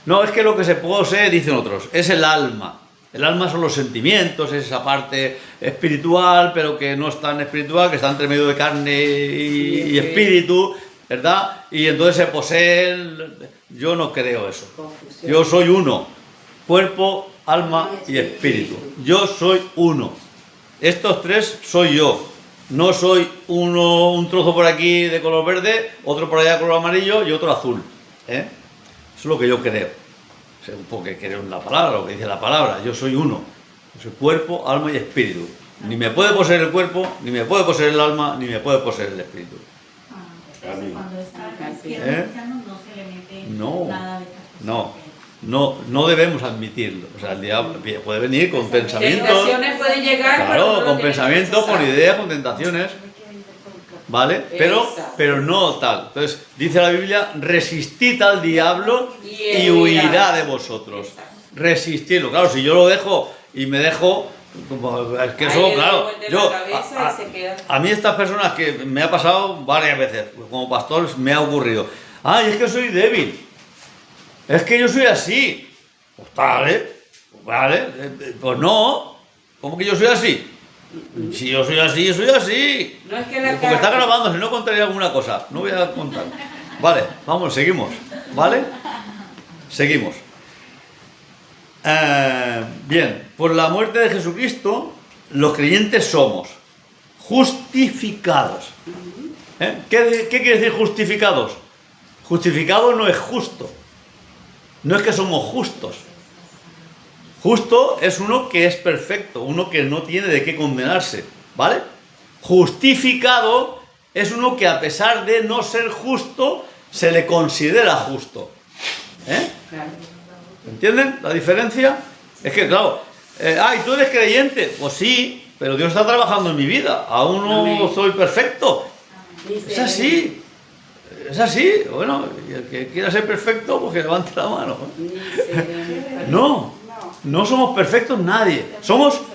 Speaker 1: no, es que lo que se posee, dicen otros, es el alma. El alma son los sentimientos, es esa parte espiritual, pero que no es tan espiritual, que está entre medio de carne y espíritu, ¿verdad? Y entonces se poseen. Yo no creo eso.
Speaker 3: Confusión.
Speaker 1: Yo soy uno, cuerpo, alma y espíritu. Yo soy uno. Estos tres soy yo. No soy uno, un trozo por aquí de color verde, otro por allá de color amarillo y otro azul. Eso es lo que yo creo. Porque creo en la palabra, lo que dice la palabra. Yo soy uno. Yo soy cuerpo, alma y espíritu. Ni me puede poseer el cuerpo, ni me puede poseer el alma, ni me puede poseer el espíritu.
Speaker 2: Entonces, cuando está cristiano, no se le mete
Speaker 1: No,
Speaker 2: nada de estas cosas.
Speaker 1: no debemos admitirlo. O sea, el diablo puede venir con pensamientos.
Speaker 3: Tentaciones pueden llegar. pero
Speaker 1: Claro,
Speaker 3: no lo
Speaker 1: con
Speaker 3: tienes
Speaker 1: pensamientos,
Speaker 3: que
Speaker 1: con
Speaker 3: rechazar.
Speaker 1: ideas, con tentaciones, ¿vale? Pero no tal. Entonces, dice la Biblia, resistid al diablo y huirá de vosotros.
Speaker 3: Exacto.
Speaker 1: Resistirlo. Claro, si yo lo dejo y me dejo, es que
Speaker 3: Ahí
Speaker 1: eso,
Speaker 3: le
Speaker 1: claro,
Speaker 3: vuelve
Speaker 1: yo,
Speaker 3: la cabeza y se queda.
Speaker 1: a mí estas personas que me ha pasado varias veces, como pastor me ha ocurrido, ay, es que soy débil, es que yo soy así. Pues vale, pues no, ¿cómo que yo soy así? Si yo soy así, yo soy así.
Speaker 3: No es que la
Speaker 1: Porque está grabando, si no contaría alguna cosa, no voy a contar. Vale, vamos, seguimos, ¿vale? Seguimos. Bien, por la muerte de Jesucristo, los creyentes somos justificados. ¿Qué quiere decir justificados? Justificado no es justo. No es que somos justos. Justo es uno que es perfecto, uno que no tiene de qué condenarse, ¿vale? Justificado es uno que a pesar de no ser justo, se le considera justo.
Speaker 3: Claro.
Speaker 1: ¿Entienden la diferencia? Es que, claro, ¿y tú eres creyente? Pues sí, pero Dios está trabajando en mi vida. Aún no
Speaker 3: Amén.
Speaker 1: soy perfecto. Es así. Es así. Bueno, y el que quiera ser perfecto, pues que levante la mano. No somos perfectos nadie.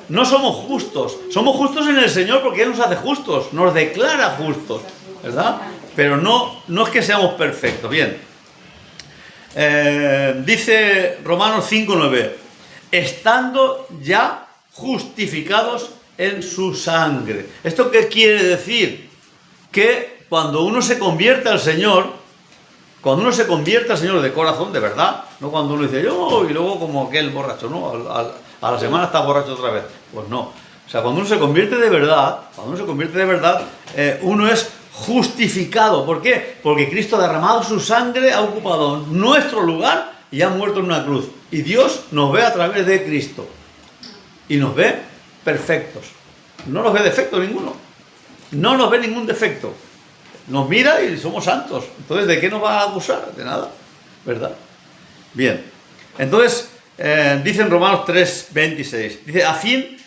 Speaker 1: No somos justos. Somos justos en el Señor porque Él nos hace justos, nos declara justos, ¿verdad? Pero no es que seamos perfectos. Bien. Dice Romanos 5:9, estando ya justificados en su sangre. ¿Esto qué quiere decir? Que cuando uno se convierte al Señor, de corazón, de verdad, no cuando uno dice yo y luego como aquel borracho, ¿no? A la semana está borracho otra vez. Pues no. O sea, cuando uno se convierte de verdad, uno es justificado. ¿Por qué? Porque Cristo ha derramado su sangre, ha ocupado nuestro lugar y ha muerto en una cruz. Y Dios nos ve a través de Cristo. Y nos ve perfectos. No nos ve defecto ninguno. No nos ve ningún defecto. Nos mira y somos santos. Entonces, ¿de qué nos va a acusar? De nada, ¿verdad? Bien. Entonces, dice en Romanos 3:26, dice, a fin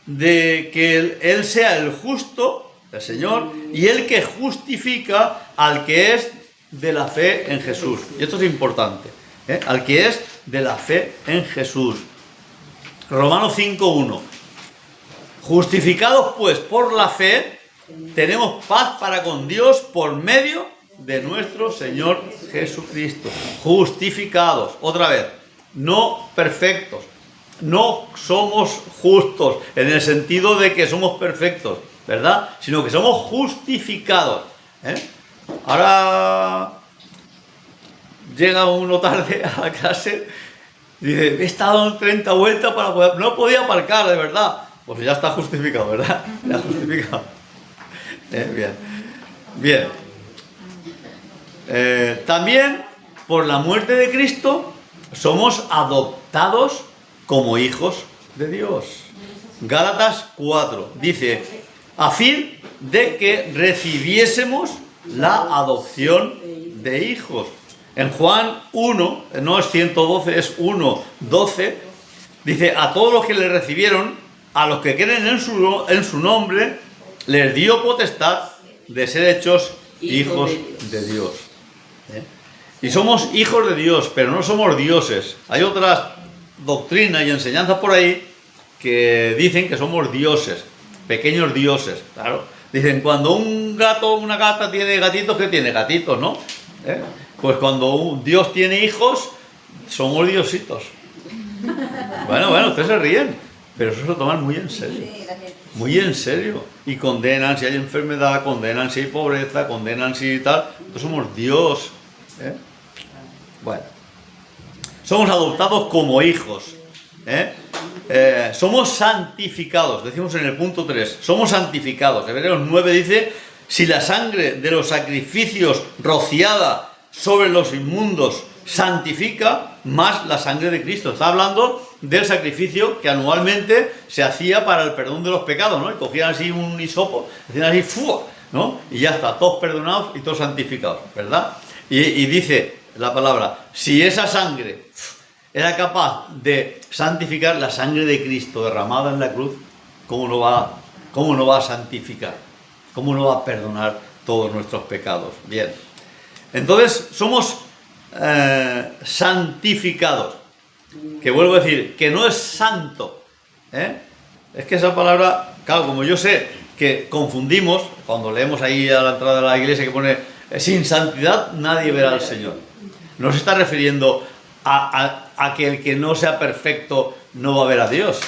Speaker 1: de que Él sea el justo, el Señor, y el que justifica al que es de la fe en Jesús. Y esto es importante, al que es de la fe en Jesús. Romanos 5:1. Justificados pues por la fe, tenemos paz para con Dios por medio de nuestro Señor Jesucristo. Justificados, otra vez, no perfectos. No somos justos en el sentido de que somos perfectos, ¿verdad? Sino que somos justificados. Ahora llega uno tarde a la clase y dice, he estado en 30 vueltas para poder... No podía aparcar, de verdad. Pues ya está justificado, ¿verdad? Ya justificado. Bien. También, por la muerte de Cristo, somos adoptados como hijos de Dios. Gálatas 4 dice, a fin de que recibiésemos la adopción de hijos. En Juan 1, no es 112, es 1:12, dice, a todos los que le recibieron, a los que creen en su nombre, les dio potestad de ser hechos hijos de Dios. Y somos hijos de Dios, pero no somos dioses. Hay otras doctrinas y enseñanzas por ahí que dicen que somos dioses, pequeños dioses, claro. Dicen, cuando un gato o una gata tiene gatitos, ¿qué tiene? Gatitos, ¿no? Pues cuando un Dios tiene hijos, somos diositos. Bueno, ustedes se ríen, pero eso se lo toman muy en serio. Muy en serio. Y condenan si hay enfermedad, condenan si hay pobreza, condenan si tal. Entonces somos Dios. Bueno. Somos adoptados como hijos. Somos santificados. Decimos en el punto 3. Somos santificados. Hebreos 9 dice, si la sangre de los sacrificios rociada sobre los inmundos santifica, más la sangre de Cristo. Está hablando del sacrificio que anualmente se hacía para el perdón de los pecados, ¿no? Y cogían así un hisopo, hacían así, ¡fua!, ¿no? Y ya está, todos perdonados y todos santificados, ¿verdad? Y dice la palabra, si esa sangre era capaz de santificar, la sangre de Cristo derramada en la cruz, ¿cómo no va a santificar? ¿Cómo no va a perdonar todos nuestros pecados? Bien. Entonces, somos santificados. Que vuelvo a decir, que no es santo. Es que esa palabra, claro, como yo sé que confundimos, cuando leemos ahí a la entrada de la iglesia que pone, sin santidad nadie verá al Señor. No se está refiriendo a que el que no sea perfecto no va a ver a Dios.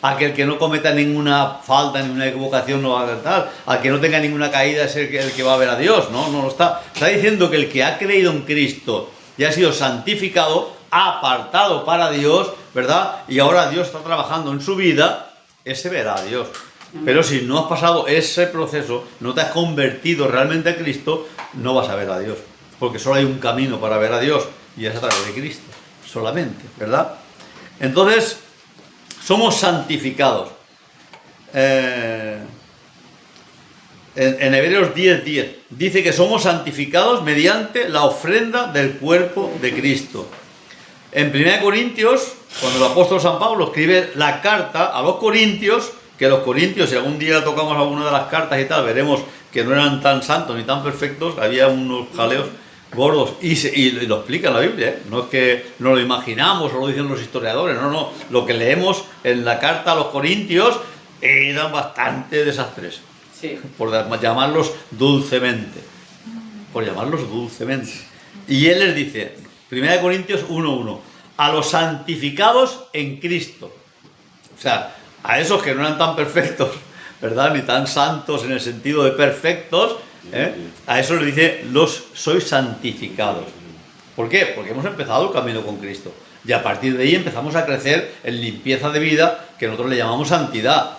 Speaker 1: A que el que no cometa ninguna falta, ninguna equivocación no va a ver tal. A que no tenga ninguna caída es el que va a ver a Dios. No lo está. Está diciendo que el que ha creído en Cristo y ha sido santificado, apartado para Dios, ¿verdad? Y ahora Dios está trabajando en su vida, ese verá a Dios. Pero si no has pasado ese proceso, no te has convertido realmente a Cristo, no vas a ver a Dios. Porque solo hay un camino para ver a Dios y es a través de Cristo, solamente, ¿verdad? Entonces, somos santificados. En Hebreos 10:10 dice que somos santificados mediante la ofrenda del cuerpo de Cristo. En 1 Corintios, cuando el apóstol San Pablo escribe la carta a los Corintios, que los Corintios, si algún día tocamos alguna de las cartas y tal, veremos que no eran tan santos ni tan perfectos, había unos jaleos gordos, y lo explica en la Biblia, no es que no lo imaginamos o lo dicen los historiadores, no, lo que leemos en la carta a los Corintios eran bastante desastres,
Speaker 3: Sí.
Speaker 1: por llamarlos dulcemente, y él les dice, 1 Corintios 1:1, a los santificados en Cristo, o sea, a esos que no eran tan perfectos, ¿verdad? Ni tan santos en el sentido de perfectos, a eso le dice, sois santificados. ¿Por qué? Porque hemos empezado el camino con Cristo. Y a partir de ahí empezamos a crecer en limpieza de vida, que nosotros le llamamos santidad.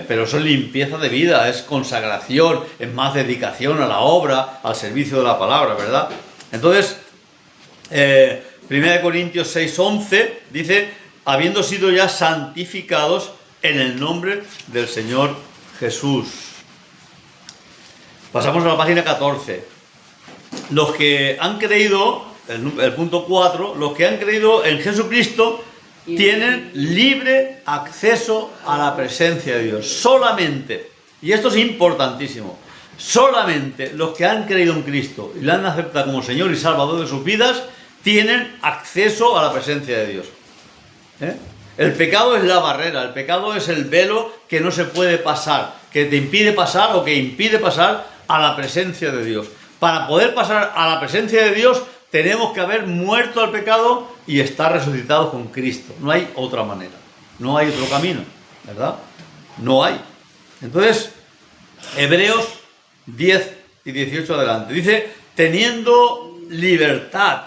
Speaker 1: Pero eso es limpieza de vida, es consagración, es más dedicación a la obra, al servicio de la palabra, ¿verdad? Entonces, 1 Corintios 6:11 dice, habiendo sido ya santificados en el nombre del Señor Jesús. Pasamos a la página 14. Los que han creído, el punto 4, los que han creído en Jesucristo tienen libre acceso a la presencia de Dios. Solamente, y esto es importantísimo, solamente los que han creído en Cristo y lo han aceptado como Señor y Salvador de sus vidas, tienen acceso a la presencia de Dios. El pecado es la barrera, el pecado es el velo que no se puede pasar, que te impide pasar o que impide pasar a la presencia de Dios. Para poder pasar a la presencia de Dios tenemos que haber muerto al pecado y estar resucitados con Cristo. No hay otra manera, no hay otro camino, ¿verdad? No hay. Entonces, Hebreos 10 y 18 adelante, dice, teniendo libertad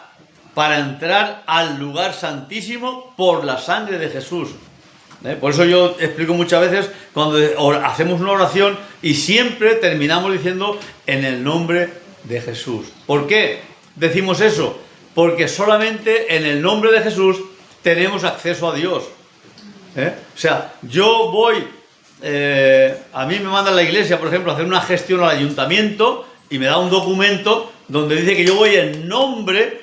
Speaker 1: para entrar al lugar santísimo por la sangre de Jesús. Por eso yo explico muchas veces cuando hacemos una oración y siempre terminamos diciendo en el nombre de Jesús. ¿Por qué decimos eso? Porque solamente en el nombre de Jesús tenemos acceso a Dios. O sea, yo voy, a mí me mandan la iglesia, por ejemplo, a hacer una gestión al ayuntamiento y me da un documento donde dice que yo voy en nombre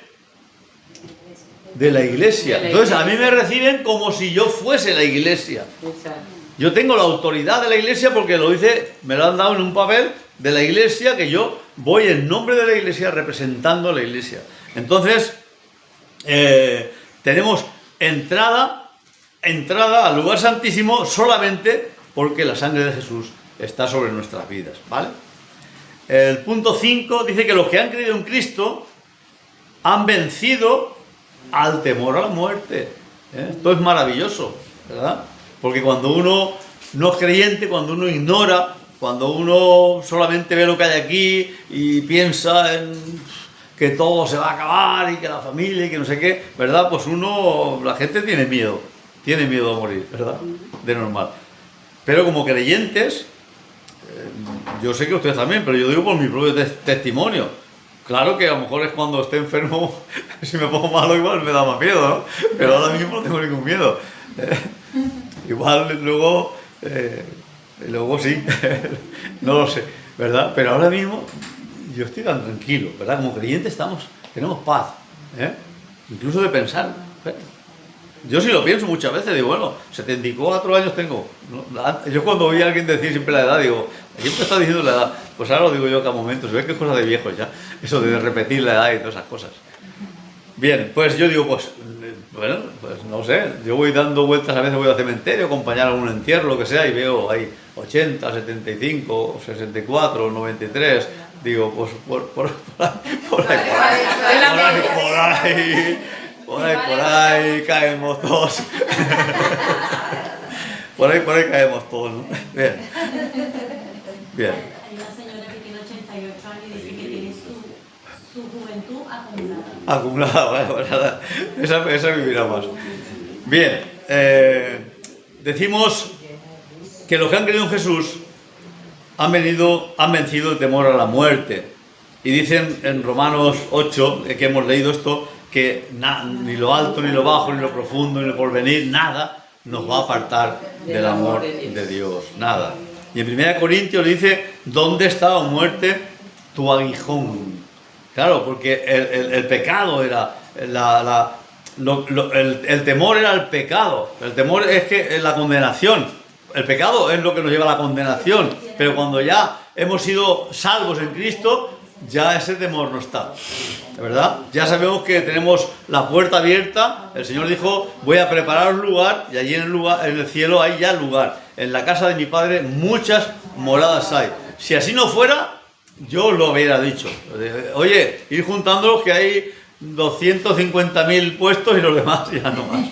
Speaker 1: de la iglesia. Entonces a mí me reciben como si yo fuese la iglesia.
Speaker 3: Exacto.
Speaker 1: Yo tengo la autoridad de la iglesia porque lo dice, me lo han dado en un papel de la iglesia, que yo voy en nombre de la iglesia representando a la iglesia. Entonces, tenemos entrada al lugar santísimo solamente porque la sangre de Jesús está sobre nuestras vidas, ¿vale? El punto 5 dice que los que han creído en Cristo han vencido al temor a la muerte. Esto es maravilloso, ¿verdad? Porque cuando uno no es creyente, cuando uno ignora, cuando uno solamente ve lo que hay aquí y piensa en que todo se va a acabar y que la familia y que no sé qué, ¿verdad? Pues la gente tiene miedo a morir, ¿verdad? De normal. Pero como creyentes, yo sé que ustedes también, pero yo digo por mi propio testimonio. Claro que a lo mejor es cuando esté enfermo, si me pongo malo igual me da más miedo, ¿no? Pero ahora mismo no tengo ningún miedo. Igual luego sí, no lo sé, ¿verdad? Pero ahora mismo yo estoy tan tranquilo, ¿verdad? Como creyentes tenemos paz, incluso de pensar. Yo sí lo pienso muchas veces, digo, bueno, 74 años tengo. Yo cuando oí a alguien decir siempre la edad, digo, siempre está diciendo la edad. Pues ahora lo digo yo a cada momento, se ve que es cosa de viejos ya, eso de repetir la edad y todas esas cosas. Bien, pues yo digo, pues no sé, yo voy dando vueltas, a veces voy al cementerio, acompañar a un entierro, lo que sea, y veo ahí 80, 75, 64, 93, digo, pues por ahí caemos todos. por ahí caemos todos, ¿no? Bien.
Speaker 2: Hay una señora que tiene 88 años y dice que tiene su juventud acumulada.
Speaker 1: Bueno, esa vivirá más. Bien, decimos que los que han creído en Jesús han vencido el temor a la muerte. Y dicen en Romanos 8, que hemos leído esto, que ni lo alto, ni lo bajo, ni lo profundo, ni lo porvenir, nada nos va a apartar del amor de Dios, nada. Y en 1 Corintios dice, ¿dónde está, oh muerte, tu aguijón? Claro, porque el pecado era, el temor era el pecado, el temor es que es la condenación, el pecado es lo que nos lleva a la condenación, pero cuando ya hemos sido salvos en Cristo, ya ese temor no está, ¿verdad? Ya sabemos que tenemos la puerta abierta. El Señor dijo, voy a preparar un lugar, y allí en el cielo hay ya lugar. En la casa de mi Padre muchas moradas hay. Si así no fuera, yo lo hubiera dicho. Oye, ir juntándolos, que hay 250.000 puestos y los demás ya no más.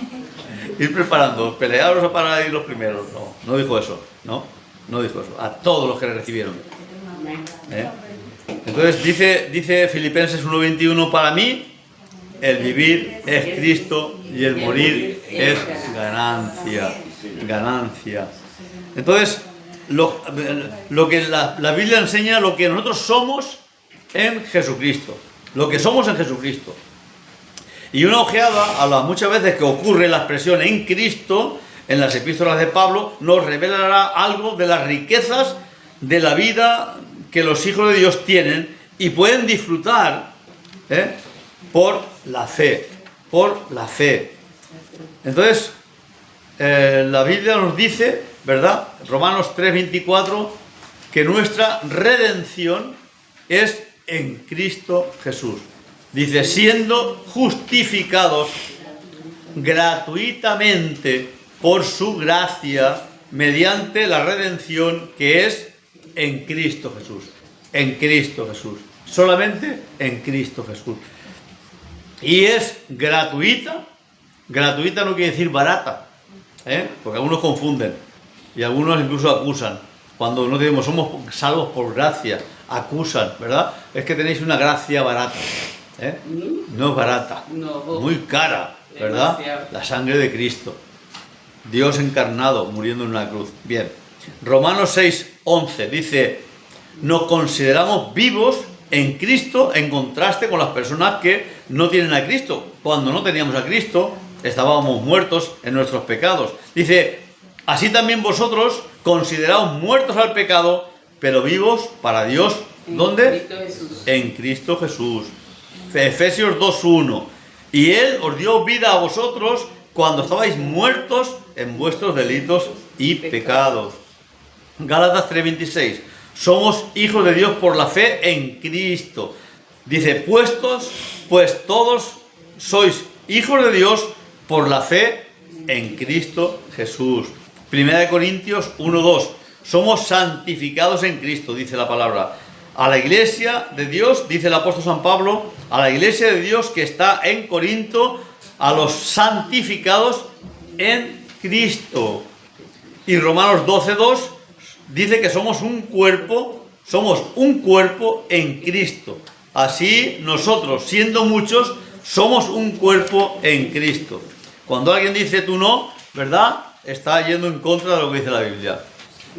Speaker 1: Ir preparando, pelearos para ir los primeros. No dijo eso, no dijo eso. A todos los que le recibieron. Entonces dice Filipenses 1:21, para mí el vivir es Cristo y el morir es ganancia. Entonces, lo que la Biblia enseña, lo que nosotros somos en Jesucristo, lo que somos en Jesucristo. Y una ojeada a las muchas veces que ocurre la expresión en Cristo, en las epístolas de Pablo, nos revelará algo de las riquezas de la vida que los hijos de Dios tienen y pueden disfrutar por la fe. Entonces, la Biblia nos dice, ¿verdad? Romanos 3:24, que nuestra redención es en Cristo Jesús. Dice, siendo justificados gratuitamente por su gracia mediante la redención que es en Cristo Jesús. En Cristo Jesús. Solamente en Cristo Jesús. Y es gratuita. Gratuita no quiere decir barata, porque algunos confunden y algunos incluso acusan. Cuando no decimos somos salvos por gracia, acusan, ¿verdad? Es que tenéis una gracia barata. No es barata, muy cara, ¿verdad? La sangre de Cristo. Dios encarnado, muriendo en una cruz. Bien. Romanos 6:11 dice, nos consideramos vivos en Cristo en contraste con las personas que no tienen a Cristo. Cuando no teníamos a Cristo, estábamos muertos en nuestros pecados. Dice, así también vosotros consideraos muertos al pecado, pero vivos para Dios. ¿Dónde?
Speaker 3: Cristo Jesús.
Speaker 1: En Cristo Jesús. Efesios 2:1. Y Él os dio vida a vosotros cuando estabais muertos en vuestros delitos y pecados. Gálatas 3:26. Somos hijos de Dios por la fe en Cristo. Dice, pues todos sois hijos de Dios por la fe en Cristo Jesús. 1 Corintios 1:2. Somos santificados en Cristo, dice la palabra. A la iglesia de Dios, dice el apóstol San Pablo, a la iglesia de Dios que está en Corinto, a los santificados en Cristo. Y Romanos 12:2 dice que somos un cuerpo en Cristo. Así nosotros, siendo muchos, somos un cuerpo en Cristo. Cuando alguien dice tú no, ¿verdad? Está yendo en contra de lo que dice la Biblia.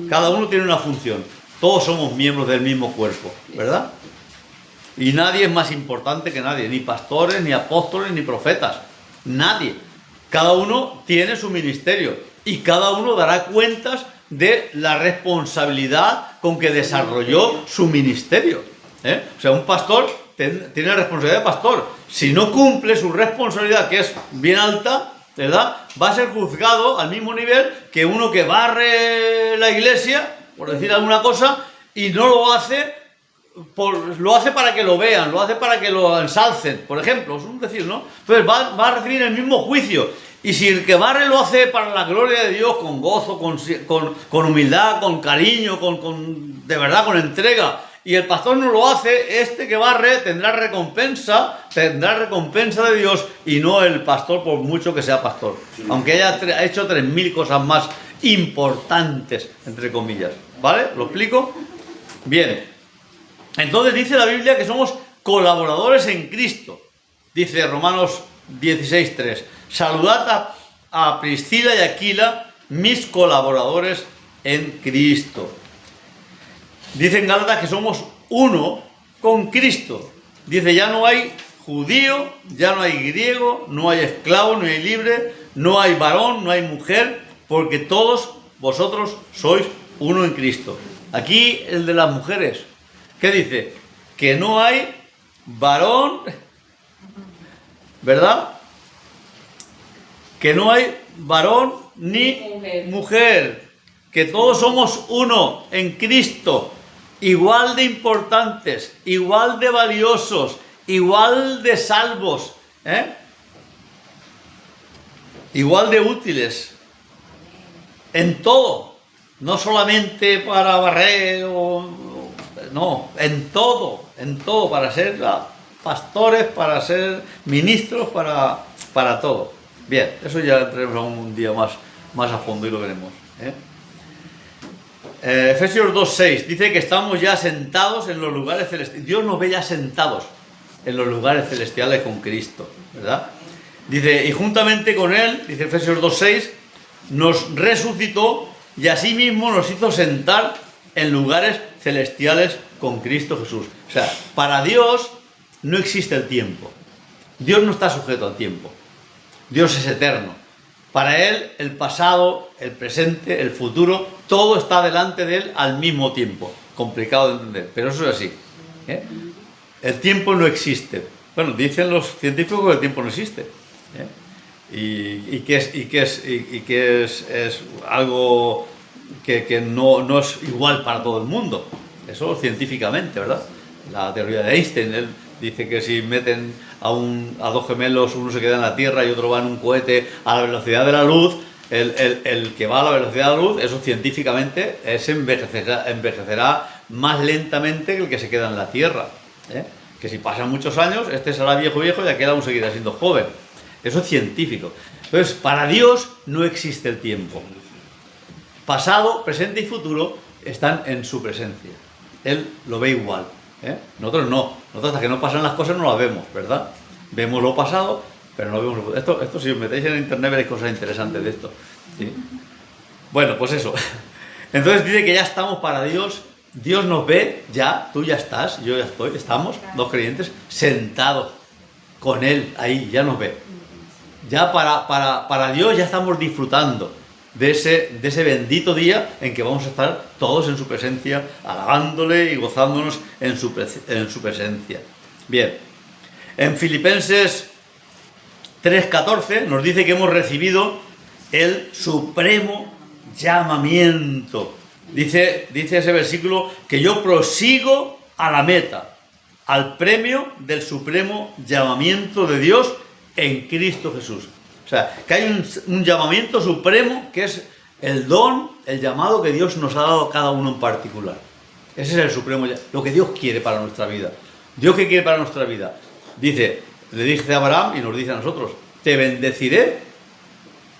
Speaker 1: Cada uno tiene una función. Todos somos miembros del mismo cuerpo, ¿verdad? Y nadie es más importante que nadie, ni pastores, ni apóstoles, ni profetas. Nadie. Cada uno tiene su ministerio y cada uno dará cuentas de la responsabilidad con que desarrolló su ministerio. O sea, un pastor tiene la responsabilidad de pastor. Si no cumple su responsabilidad, que es bien alta, ¿verdad?, va a ser juzgado al mismo nivel que uno que barre la iglesia, por decir alguna cosa, y no lo hace, lo hace para que lo vean, lo hace para que lo ensalcen, por ejemplo, es un decir, ¿no? Entonces va a recibir el mismo juicio. Y si el que barre lo hace para la gloria de Dios, con gozo, con humildad, con cariño, de verdad, con entrega, y el pastor no lo hace, este que barre tendrá recompensa de Dios, y no el pastor, por mucho que sea pastor, aunque haya hecho 3000 cosas más importantes, entre comillas. ¿Vale? ¿Lo explico? Bien. Entonces dice la Biblia que somos colaboradores en Cristo. Dice Romanos 16:3. Saludad a Priscila y Aquila, mis colaboradores en Cristo. Dice en Gálatas que somos uno con Cristo. Dice, ya no hay judío, ya no hay griego, no hay esclavo, no hay libre, no hay varón, no hay mujer, porque todos vosotros sois uno en Cristo. Aquí el de las mujeres, ¿qué dice? Que no hay varón, ¿verdad? Que no hay varón ni mujer, que todos somos uno en Cristo, igual de importantes, igual de valiosos, igual de salvos, igual de útiles, en todo, no solamente para barrer, no, en todo, para ser pastores, para ser ministros, para todo. Bien, eso ya entraremos un día más a fondo y lo veremos. Efesios 2:6 dice que estamos ya sentados en los lugares celestiales. Dios nos ve ya sentados en los lugares celestiales con Cristo, ¿verdad? Dice, y juntamente con Él, dice Efesios 2:6, nos resucitó y asimismo nos hizo sentar en lugares celestiales con Cristo Jesús. O sea, para Dios no existe el tiempo. Dios no está sujeto al tiempo. Dios es eterno. Para Él, el pasado, el presente, el futuro, todo está delante de Él al mismo tiempo. Complicado de entender, pero eso es así. El tiempo no existe. Bueno, dicen los científicos que el tiempo no existe. Y que es algo que no es igual para todo el mundo. Eso científicamente, ¿verdad? La teoría de Einstein, él dice que si meten a dos gemelos, uno se queda en la Tierra y otro va en un cohete a la velocidad de la luz, el que va a la velocidad de la luz, eso científicamente envejecerá más lentamente que el que se queda en la Tierra. Que si pasan muchos años, este será viejo y aquel aún seguirá siendo joven. Eso es científico. Entonces, para Dios no existe el tiempo. Pasado, presente y futuro están en su presencia. Él lo ve igual. Nosotros no. Nosotros hasta que no pasan las cosas no las vemos, ¿verdad? Vemos lo pasado, pero no vemos lo futuro. Esto si os metéis en internet veréis cosas interesantes de esto. ¿Sí? Bueno, pues eso. Entonces dice que ya estamos para Dios. Dios nos ve ya, tú ya estás, yo ya estoy, estamos, dos creyentes, sentados con Él ahí, ya nos ve. Ya para Dios ya estamos disfrutando de ese bendito día en que vamos a estar todos en su presencia, alabándole y gozándonos en su presencia. Bien, en Filipenses 3:14 nos dice que hemos recibido el supremo llamamiento. Dice ese versículo que yo prosigo a la meta, al premio del supremo llamamiento de Dios en Cristo Jesús. O sea, que hay un llamamiento supremo que es el don, el llamado que Dios nos ha dado a cada uno en particular. Ese es el supremo, lo que Dios quiere para nuestra vida. ¿Dios qué quiere para nuestra vida? Le dice a Abraham y nos dice a nosotros, te bendeciré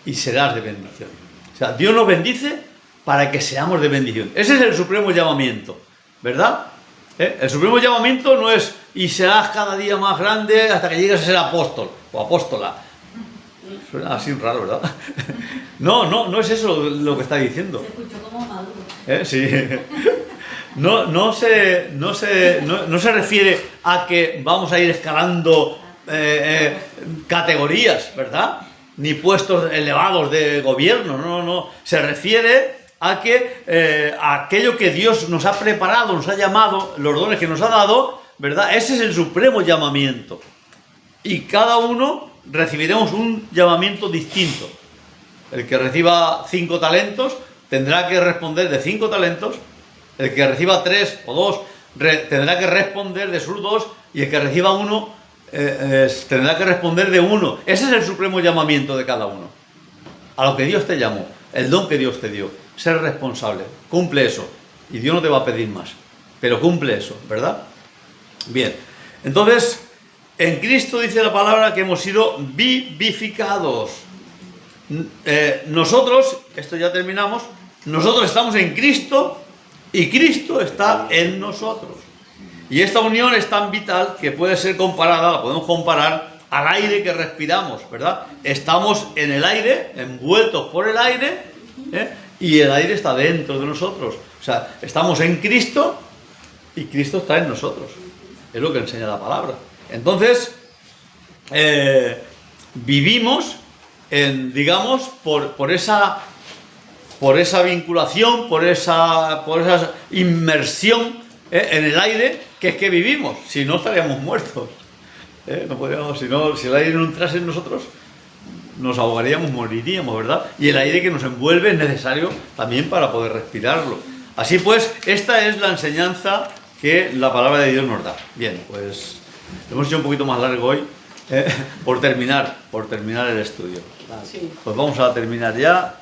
Speaker 1: y serás de bendición. O sea, Dios nos bendice para que seamos de bendición. Ese es el supremo llamamiento, ¿verdad? El supremo llamamiento no es y serás cada día más grande hasta que llegues a ser apóstol o apóstola. Suena así raro, ¿verdad? No es eso lo que está diciendo.
Speaker 2: Se escuchó como maduro.
Speaker 1: Sí. No se refiere a que vamos a ir escalando categorías, ¿verdad? Ni puestos elevados de gobierno, no. Se refiere a que aquello que Dios nos ha preparado, nos ha llamado, los dones que nos ha dado, ¿verdad? Ese es el supremo llamamiento. Y cada uno recibiremos un llamamiento distinto. El que reciba 5 talentos tendrá que responder de 5 talentos. El que reciba 3 o 2 tendrá que responder de sus 2. Y el que reciba 1 tendrá que responder de 1. Ese es el supremo llamamiento de cada uno. A lo que Dios te llamó, el don que Dios te dio. Ser responsable. Cumple eso. Y Dios no te va a pedir más. Pero cumple eso, ¿verdad? Bien. Entonces, en Cristo dice la palabra que hemos sido vivificados. Nosotros, esto ya terminamos, nosotros estamos en Cristo y Cristo está en nosotros. Y esta unión es tan vital que puede ser comparada, la podemos comparar al aire que respiramos, ¿verdad? Estamos en el aire, envueltos por el aire, y el aire está dentro de nosotros. O sea, estamos en Cristo y Cristo está en nosotros. Es lo que enseña la palabra. Entonces, vivimos digamos, por esa vinculación, por esa inmersión en el aire, que es que vivimos. Si no, estaríamos muertos. No podríamos, si el aire no entrase en nosotros, nos ahogaríamos, moriríamos, ¿verdad? Y el aire que nos envuelve es necesario también para poder respirarlo. Así pues, esta es la enseñanza que la palabra de Dios nos da. Bien, pues lo hemos hecho un poquito más largo hoy, por terminar el estudio.
Speaker 3: Sí.
Speaker 1: Pues vamos a terminar ya.